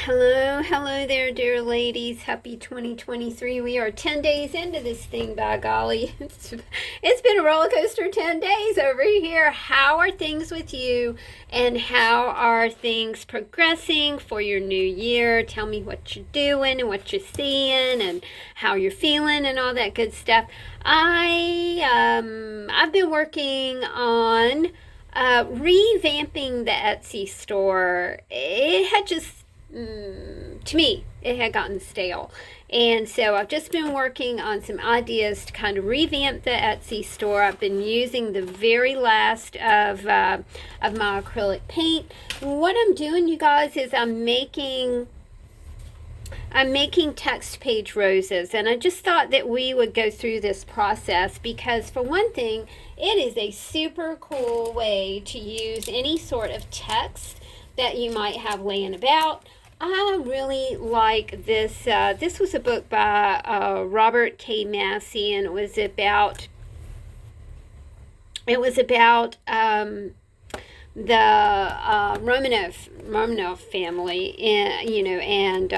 Hello there, dear ladies. Happy 2023. We are 10 days into this thing, by golly. It's been a roller coaster 10 days over here. How are things with you? And how are things progressing for your new year? Tell me what you're doing and what you're seeing and how you're feeling and all that good stuff. I've been working on revamping the Etsy store. It had just to me, it had gotten stale. And so I've just been working on some ideas to kind of revamp the Etsy store. I've been using the very last of my acrylic paint. What I'm doing, you guys, is I'm making text page roses, and I just thought that we would go through this process because, for one thing, it is a super cool way to use any sort of text that you might have laying about. I really like this. This was a book by Robert K. Massey, and it was about the Romanov family, and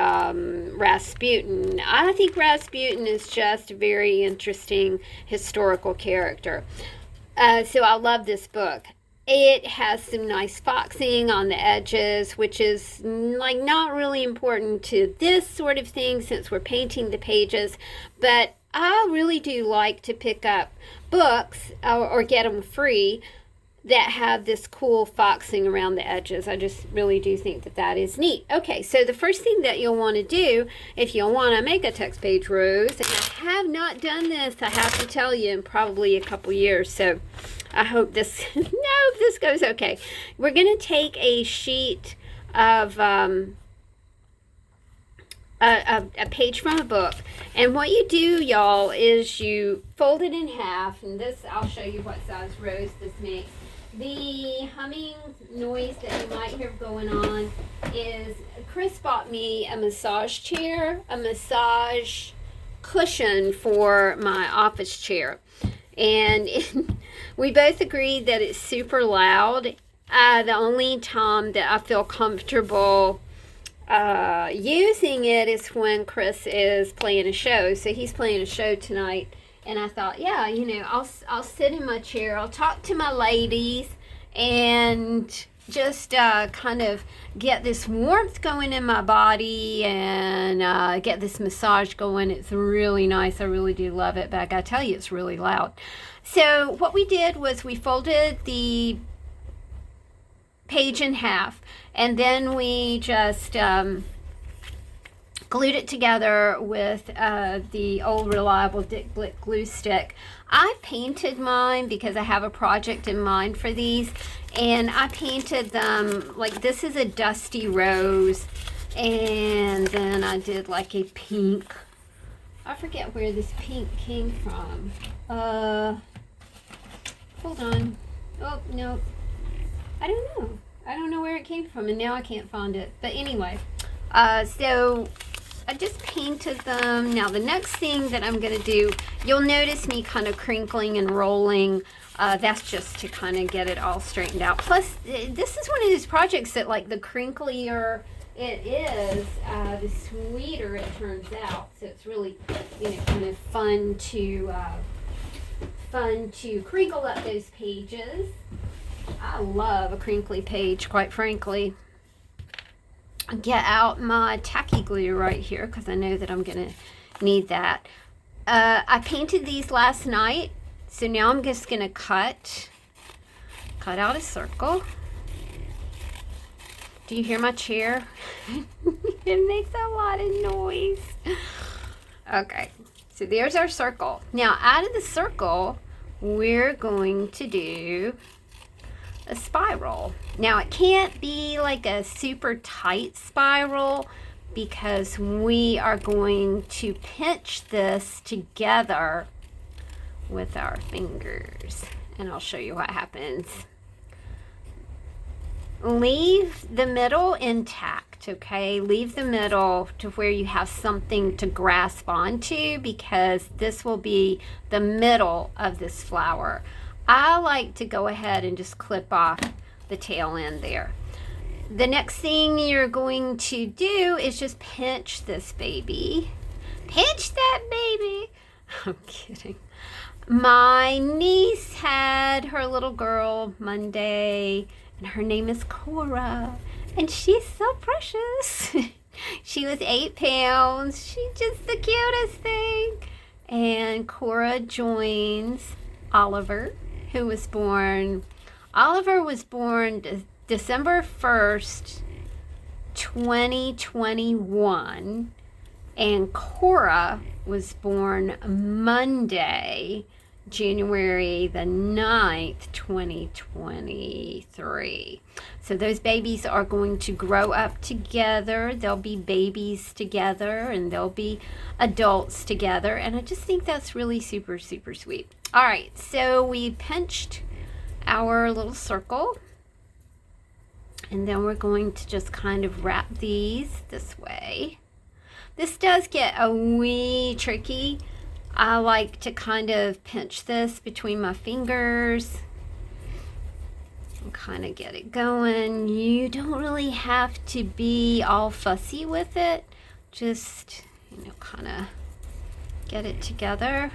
Rasputin. I think Rasputin is just a very interesting historical character. So I love this book. It has some nice foxing on the edges, which is like not really important to this sort of thing since we're painting the pages, but I really do like to pick up books or get them free that have this cool foxing around the edges. I just really do think that that is neat. Okay, so the first thing that you'll want to do if you'll want to make a text page rose, and I have not done this, I have to tell you, in probably a couple years, so I hope this this goes okay. We're going to take a sheet of a page from a book, and what you do, y'all, is you fold it in half, and this, I'll show you what size rose this makes. The humming noise that you might hear going on is Chris bought me a massage chair, a massage cushion for my office chair, and we both agreed that it's super loud. The only time that I feel comfortable using it is when Chris is playing a show. So he's playing a show tonight, and I thought, yeah, I'll sit in my chair, I'll talk to my ladies, and just kind of get this warmth going in my body and get this massage going. It's really nice. I really do love it, but I gotta tell you, it's really loud. So what we did was we folded the page in half, and then we just glued it together with the old reliable Dick Blick glue stick. I painted mine because I have a project in mind for these, and I painted them like this is a dusty rose, and then I did like a pink. I forget where this pink came from. Hold on. Oh, no. I don't know. I don't know where it came from, and now I can't find it. But anyway, so I just painted them. Now the next thing that I'm going to do, you'll notice me kind of crinkling and rolling. That's just to kind of get it all straightened out. Plus, this is one of those projects that, like, the crinklier it is, the sweeter it turns out. So it's really, kind of fun to crinkle up those pages. I love a crinkly page, quite frankly. Get out my tacky glue right here because I know that I'm going to need that. I painted these last night, so now I'm just going to cut out a circle. Do you hear my chair? It makes a lot of noise. Okay, so there's our circle. Now, out of the circle, we're going to do a spiral. Now, it can't be like a super tight spiral because we are going to pinch this together with our fingers, and I'll show you what happens. Leave the middle intact, okay? Leave the middle to where you have something to grasp onto, because this will be the middle of this flower. I like to go ahead and just clip off the tail end there. the next thing you're going to do is just pinch this baby. Pinch that baby. I'm kidding. My niece had her little girl Monday, and her name is Cora, and she's so precious. She was 8 pounds. She's just the cutest thing. And Cora joins Oliver, who was born. Oliver was born December 1st, 2021, and Cora was born Monday, January the 9th, 2023. So those babies are going to grow up together. They'll be babies together, and they'll be adults together. And I just think that's really super, super sweet. All right, so we pinched our little circle. And then we're going to just kind of wrap these this way. This does get a wee tricky. I like to kind of pinch this between my fingers and kind of get it going. You don't really have to be all fussy with it. Just, kind of get it together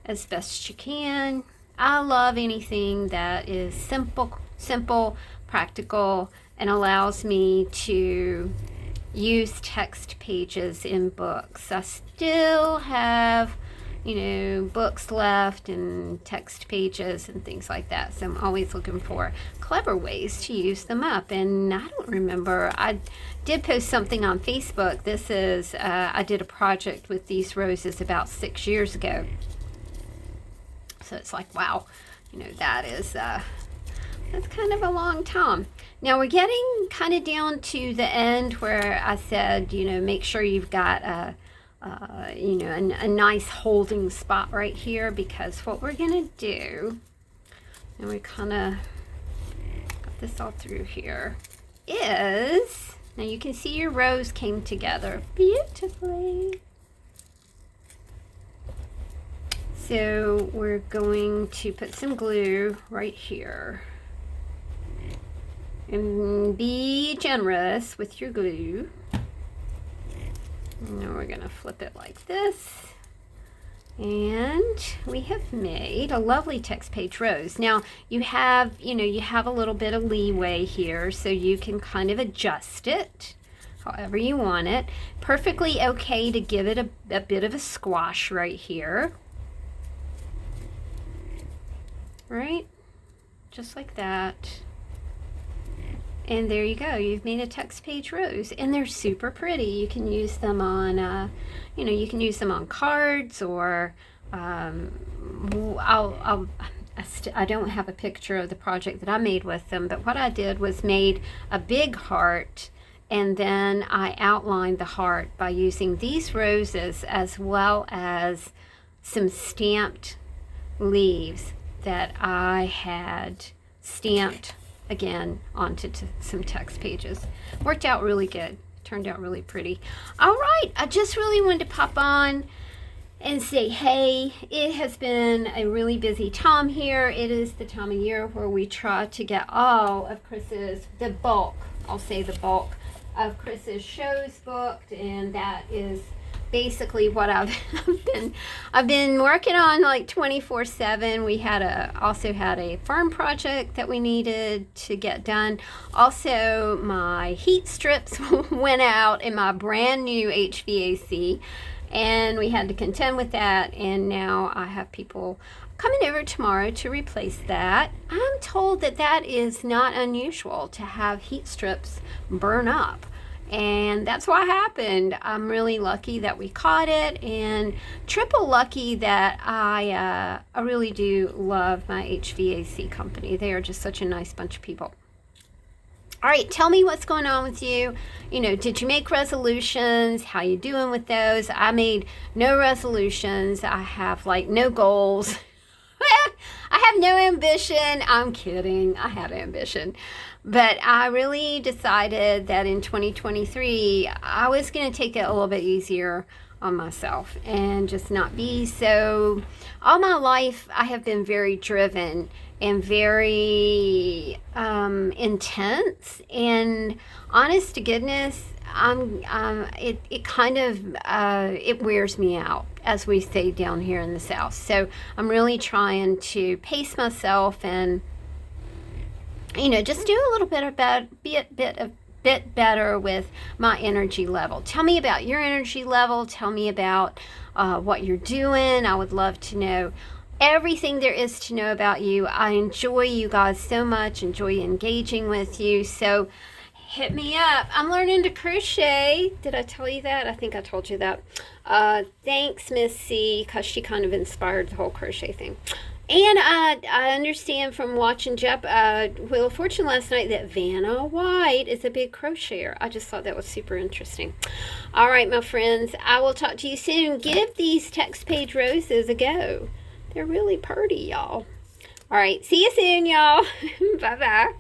as best you can. I love anything that is simple, practical, and allows me to use text pages in books. I still have, books left and text pages and things like that. So I'm always looking for clever ways to use them up. And I don't remember, I did post something on Facebook. This is, I did a project with these roses about 6 years ago. So it's like, wow, that is, that's kind of a long time. Now we're getting kind of down to the end where I said, make sure you've got a nice holding spot right here, because what we're going to do, and we kind of got this all through here, is, now you can see your rows came together beautifully. So we're going to put some glue right here. And be generous with your glue. Now we're going to flip it like this. And we have made a lovely text page rose. Now you have a little bit of leeway here, so you can kind of adjust it however you want it. Perfectly okay to give it a bit of a squash right here. Right? Just like that. And there you go. You've made a text page rose, and they're super pretty. You can use them on, you can use them on cards, or I don't have a picture of the project that I made with them, but what I did was made a big heart, and then I outlined the heart by using these roses as well as some stamped leaves that I had stamped again onto some text pages. Worked out really good. Turned out really pretty. All right, I just really wanted to pop on and say, hey, it has been a really busy time here. It is the time of year where we try to get all of the bulk of Chris's shows booked, and that is basically what I've been working on like 24/7. We also had a farm project that we needed to get done. Also, my heat strips went out in my brand new HVAC, and we had to contend with that, and now I have people coming over tomorrow to replace that. I'm told that is not unusual to have heat strips burn up. And that's what happened. I'm really lucky that we caught it, and triple lucky that I really do love my HVAC company. They are just such a nice bunch of people. All right, tell me what's going on with you. Did you make resolutions? How you doing with those? I made no resolutions. I have no goals. I have no ambition. I'm kidding. I have ambition. But I really decided that in 2023, I was going to take it a little bit easier on myself and just not be so. All my life, I have been very driven and very intense, and honest to goodness, it kind of it wears me out, as we say down here in the South. So I'm really trying to pace myself and just do a little bit better with my energy level. Tell me about your energy level. Tell me about what you're doing. I would love to know everything there is to know about you. I enjoy you guys so much, enjoy engaging with you. So hit me up. I'm learning to crochet. Did I tell you that? I think I told you that. Thanks, Miss C, because she kind of inspired the whole crochet thing. And I understand from watching Wheel of Fortune last night that Vanna White is a big crocheter. I just thought that was super interesting. All right, my friends, I will talk to you soon. Give these text page roses a go. They're really pretty, y'all. All right, see you soon, y'all. Bye-bye.